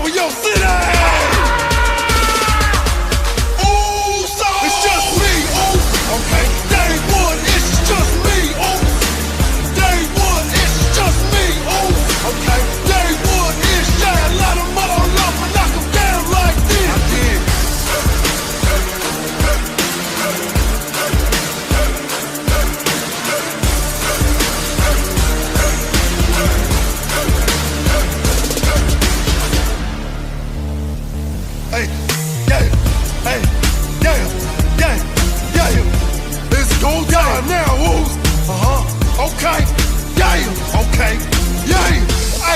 over your city. Ooh, so it's just me. Ooh, okay. Day one, it's just me. Ooh, day one, it's just me. Ooh, okay. Day one is yeah, a lot of mother love and knock 'em down like this. I did. Hey, yeah, hey, yeah. It's go down now, who's? Okay, yeah, okay.